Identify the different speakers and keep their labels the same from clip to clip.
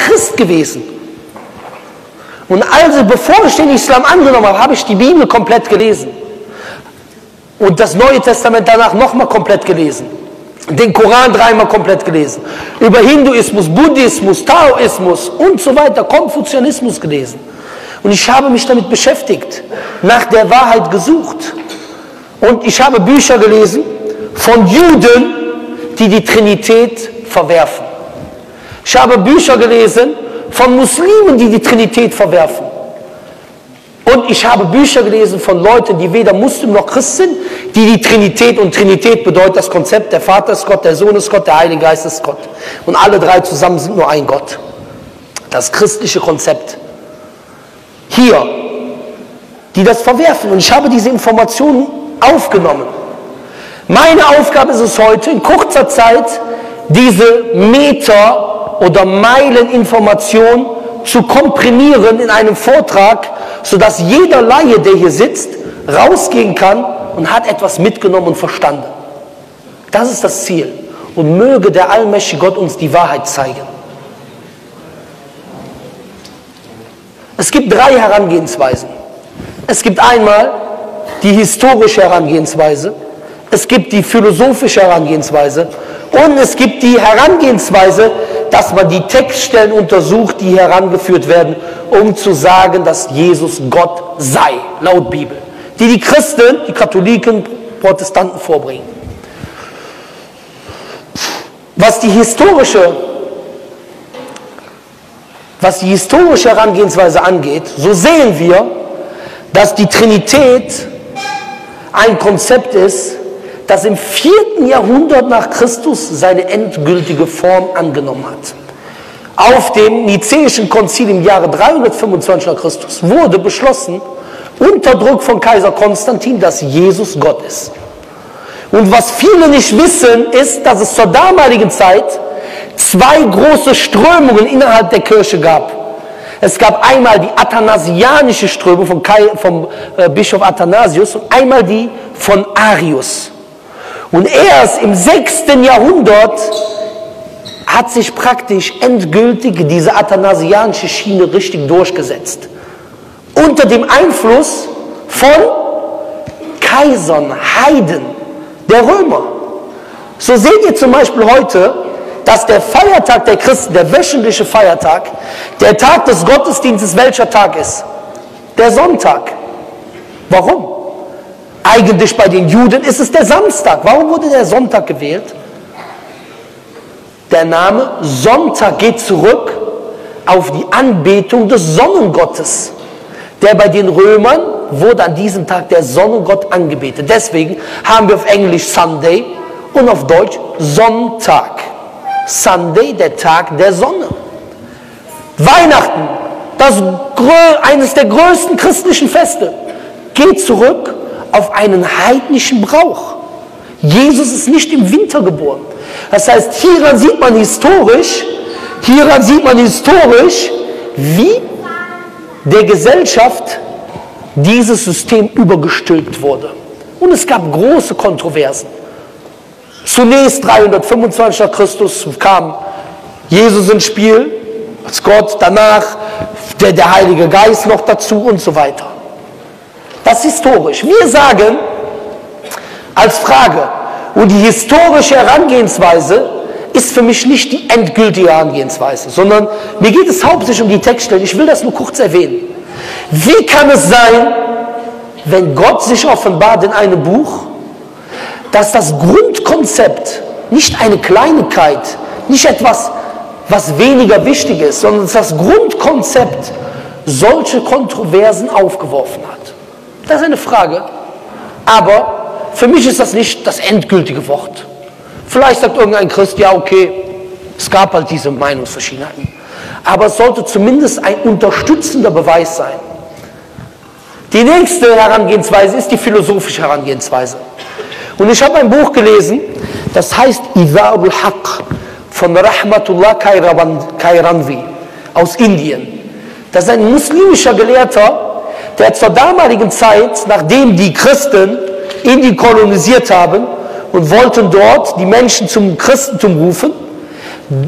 Speaker 1: Christ gewesen. Und also, bevor ich den Islam angenommen habe, habe ich die Bibel komplett gelesen. Und das Neue Testament danach nochmal komplett gelesen. Den Koran 3-mal komplett gelesen. Über Hinduismus, Buddhismus, Taoismus und so weiter, Konfuzianismus gelesen. Und ich habe mich damit beschäftigt, nach der Wahrheit gesucht. Und ich habe Bücher gelesen von Juden, die die Trinität verwerfen. Ich habe Bücher gelesen von Muslimen, die die Trinität verwerfen. Und ich habe Bücher gelesen von Leuten, die weder Muslim noch Christ sind, die die Trinität, und Trinität bedeutet das Konzept, der Vater ist Gott, der Sohn ist Gott, der Heilige Geist ist Gott. Und alle drei zusammen sind nur ein Gott. Das christliche Konzept. Hier, die das verwerfen. Und ich habe diese Informationen aufgenommen. Meine Aufgabe ist es heute, in kurzer Zeit diese Meter- oder Meileninformation zu komprimieren in einem Vortrag, sodass jeder Laie, der hier sitzt, rausgehen kann und hat etwas mitgenommen und verstanden. Das ist das Ziel. Und möge der allmächtige Gott uns die Wahrheit zeigen. Es gibt drei Herangehensweisen. Es gibt einmal die historische Herangehensweise, es gibt die philosophische Herangehensweise und es gibt die Herangehensweise, dass man die Textstellen untersucht, die herangeführt werden, um zu sagen, dass Jesus Gott sei, laut Bibel. Die Christen, die Katholiken, Protestanten vorbringen. Was die historische Herangehensweise angeht, so sehen wir, dass die Trinität ein Konzept ist, das im 4. Jahrhundert nach Christus seine endgültige Form angenommen hat. Auf dem Nizäischen Konzil im Jahre 325 nach Christus wurde beschlossen, unter Druck von Kaiser Konstantin, dass Jesus Gott ist. Und was viele nicht wissen, ist, dass es zur damaligen Zeit zwei große Strömungen innerhalb der Kirche gab. Es gab einmal die athanasianische Strömung vom Bischof Athanasius und einmal die von Arius. Und erst im 6. Jahrhundert hat sich praktisch endgültig diese athanasianische Schiene richtig durchgesetzt. Unter dem Einfluss von Kaisern, Heiden, der Römer. So seht ihr zum Beispiel heute, dass der Feiertag der Christen, der wöchentliche Feiertag, der Tag des Gottesdienstes, welcher Tag ist? Der Sonntag. Warum? Eigentlich bei den Juden ist es der Samstag. Warum wurde der Sonntag gewählt? Der Name Sonntag geht zurück auf die Anbetung des Sonnengottes. Der bei den Römern wurde an diesem Tag der Sonnengott angebetet. Deswegen haben wir auf Englisch Sunday und auf Deutsch Sonntag. Sunday, der Tag der Sonne. Weihnachten, eines der größten christlichen Feste, geht zurück auf einen heidnischen Brauch. Jesus ist nicht im Winter geboren. Das heißt, hieran sieht man historisch, wie der Gesellschaft dieses System übergestülpt wurde. Und es gab große Kontroversen. Zunächst 325 nach Christus kam Jesus ins Spiel, als Gott, danach der Heilige Geist noch dazu und so weiter. Das ist historisch. Wir sagen als Frage, und die historische Herangehensweise ist für mich nicht die endgültige Herangehensweise, sondern mir geht es hauptsächlich um die Textstellen. Ich will das nur kurz erwähnen. Wie kann es sein, wenn Gott sich offenbart in einem Buch, dass das Grundkonzept nicht eine Kleinigkeit, nicht etwas, was weniger wichtig ist, sondern dass das Grundkonzept solche Kontroversen aufgeworfen hat? Das ist eine Frage, aber für mich ist das nicht das endgültige Wort. Vielleicht sagt irgendein Christ, ja okay, es gab halt diese Meinungsverschiedenheiten, aber es sollte zumindest ein unterstützender Beweis sein. Die nächste Herangehensweise ist die philosophische Herangehensweise. Und ich habe ein Buch gelesen, das heißt Izarul Haq von Rahmatullah Kairanvi aus Indien. Das ist ein muslimischer Gelehrter, der zur damaligen Zeit, nachdem die Christen Indien kolonisiert haben und wollten dort die Menschen zum Christentum rufen,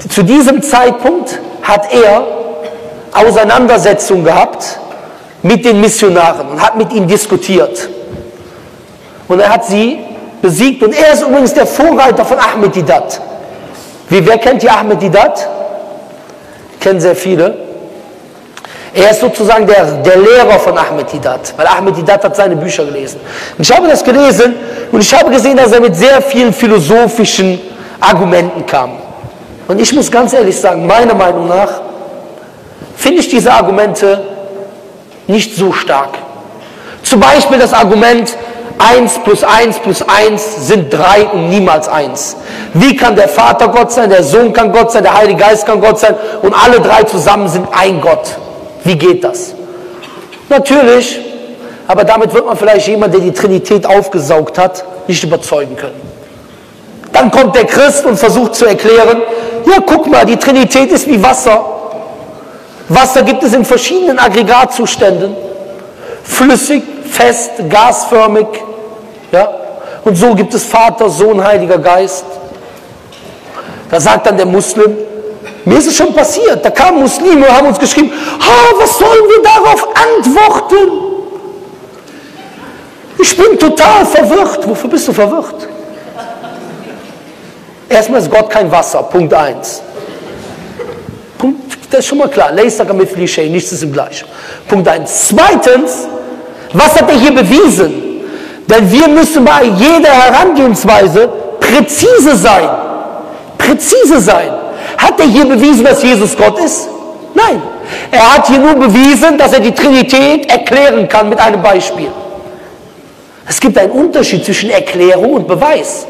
Speaker 1: zu diesem Zeitpunkt hat er Auseinandersetzungen gehabt mit den Missionaren und hat mit ihnen diskutiert. Und er hat sie besiegt. Und er ist übrigens der Vorreiter von Ahmedidat. Wer kennt die Ahmedidat? Kennen sehr viele. Er ist sozusagen der Lehrer von Ahmedidat, weil Ahmedidat hat seine Bücher gelesen. Und ich habe das gelesen und ich habe gesehen, dass er mit sehr vielen philosophischen Argumenten kam. Und ich muss ganz ehrlich sagen, meiner Meinung nach finde ich diese Argumente nicht so stark. Zum Beispiel das Argument, 1 plus 1 plus 1 sind 3 und niemals 1. Wie kann der Vater Gott sein, der Sohn kann Gott sein, der Heilige Geist kann Gott sein und alle drei zusammen sind ein Gott? Wie geht das? Natürlich, aber damit wird man vielleicht jemand, der die Trinität aufgesaugt hat, nicht überzeugen können. Dann kommt der Christ und versucht zu erklären, ja guck mal, die Trinität ist wie Wasser. Wasser gibt es in verschiedenen Aggregatzuständen. Flüssig, fest, gasförmig. Ja? Und so gibt es Vater, Sohn, Heiliger Geist. Da sagt dann der Muslim, mir ist es schon passiert, da kamen Muslime und haben uns geschrieben, was sollen wir darauf antworten? Ich bin total verwirrt. Wofür bist du verwirrt? Erstmal ist Gott kein Wasser, Punkt 1. Das ist schon mal klar, nichts ist im Gleichen. Punkt 1. Zweitens, was hat er hier bewiesen? Denn wir müssen bei jeder Herangehensweise präzise sein. Präzise sein. Hat er hier bewiesen, dass Jesus Gott ist? Nein. Er hat hier nur bewiesen, dass er die Trinität erklären kann mit einem Beispiel. Es gibt einen Unterschied zwischen Erklärung und Beweis.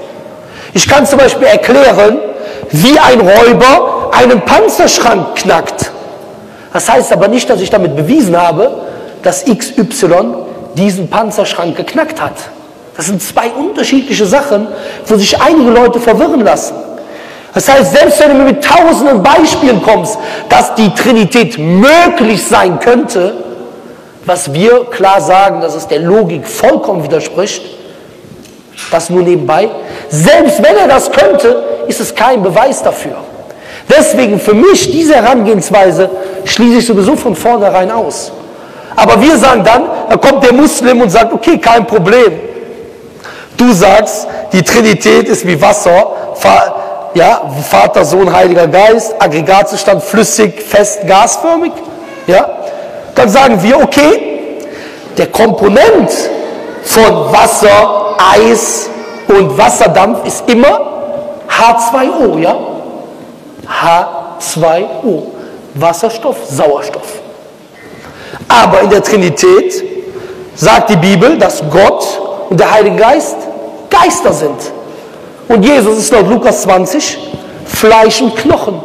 Speaker 1: Ich kann zum Beispiel erklären, wie ein Räuber einen Panzerschrank knackt. Das heißt aber nicht, dass ich damit bewiesen habe, dass XY diesen Panzerschrank geknackt hat. Das sind zwei unterschiedliche Sachen, wo sich einige Leute verwirren lassen. Das heißt, selbst wenn du mit tausenden Beispielen kommst, dass die Trinität möglich sein könnte, was wir klar sagen, dass es der Logik vollkommen widerspricht, das nur nebenbei, selbst wenn er das könnte, ist es kein Beweis dafür. Deswegen für mich, diese Herangehensweise schließe ich sowieso von vornherein aus. Aber wir sagen dann, da kommt der Muslim und sagt, okay, kein Problem. Du sagst, die Trinität ist wie Wasser, ja, Vater, Sohn, Heiliger Geist, Aggregatzustand, flüssig, fest, gasförmig. Ja? Dann sagen wir, okay, der Komponent von Wasser, Eis und Wasserdampf ist immer H2O, ja? H2O, Wasserstoff, Sauerstoff. Aber in der Trinität sagt die Bibel, dass Gott und der Heilige Geist Geister sind. Und Jesus ist laut Lukas 20 Fleisch und Knochen.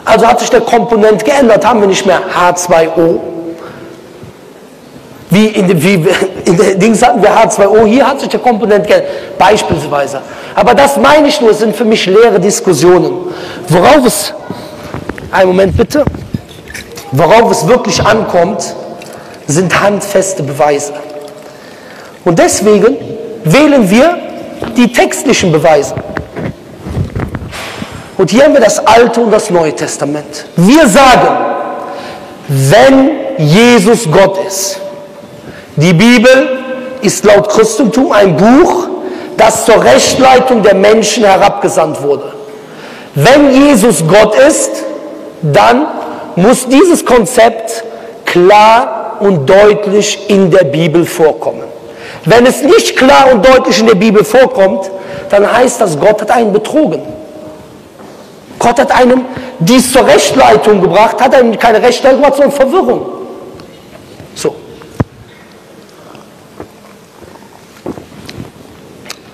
Speaker 1: Also hat sich der Komponent geändert, haben wir nicht mehr H2O. Wie in der Dings hatten wir H2O, hier hat sich der Komponent geändert, beispielsweise. Aber das meine ich nur, es sind für mich leere Diskussionen. Worauf es, einen Moment bitte, worauf es wirklich ankommt, sind handfeste Beweise. Und deswegen wählen wir die textlichen Beweise. Und hier haben wir das Alte und das Neue Testament. Wir sagen, wenn Jesus Gott ist, die Bibel ist laut Christentum ein Buch, das zur Rechtleitung der Menschen herabgesandt wurde. Wenn Jesus Gott ist, dann muss dieses Konzept klar und deutlich in der Bibel vorkommen. Wenn es nicht klar und deutlich in der Bibel vorkommt, dann heißt das, Gott hat einen betrogen. Gott hat einem dies zur Rechtleitung gebracht, hat einem keine Rechtleitung gebracht, sondern Verwirrung. So.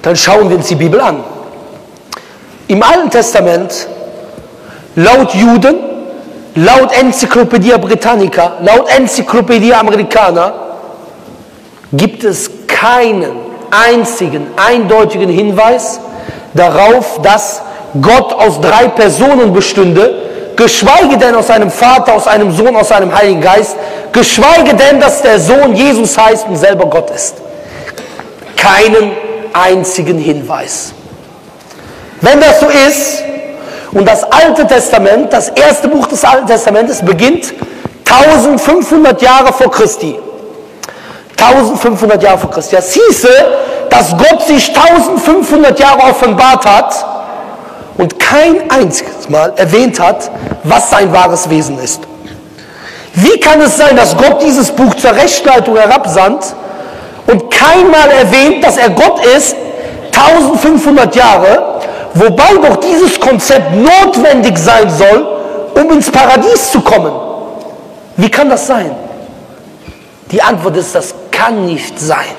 Speaker 1: Dann schauen wir uns die Bibel an. Im Alten Testament, laut Juden, laut Enzyklopädie Britannica, laut Enzyklopädie Americana, gibt es keinen einzigen eindeutigen Hinweis darauf, dass Gott aus 3 Personen bestünde, geschweige denn aus einem Vater, aus einem Sohn, aus einem Heiligen Geist, geschweige denn, dass der Sohn Jesus heißt und selber Gott ist. Keinen einzigen Hinweis. Wenn das so ist Und das Alte Testament, das erste Buch des Alten Testamentes, beginnt 1500 Jahre vor Christi. 1500 Jahre vor Christi. Das hieße, dass Gott sich 1500 Jahre offenbart hat und kein einziges Mal erwähnt hat, was sein wahres Wesen ist. Wie kann es sein, dass Gott dieses Buch zur Rechtsleitung herabsandt und keinmal erwähnt, dass er Gott ist, 1500 Jahre, wobei doch dieses Konzept notwendig sein soll, um ins Paradies zu kommen? Wie kann das sein? Die Antwort ist, das kann nicht sein.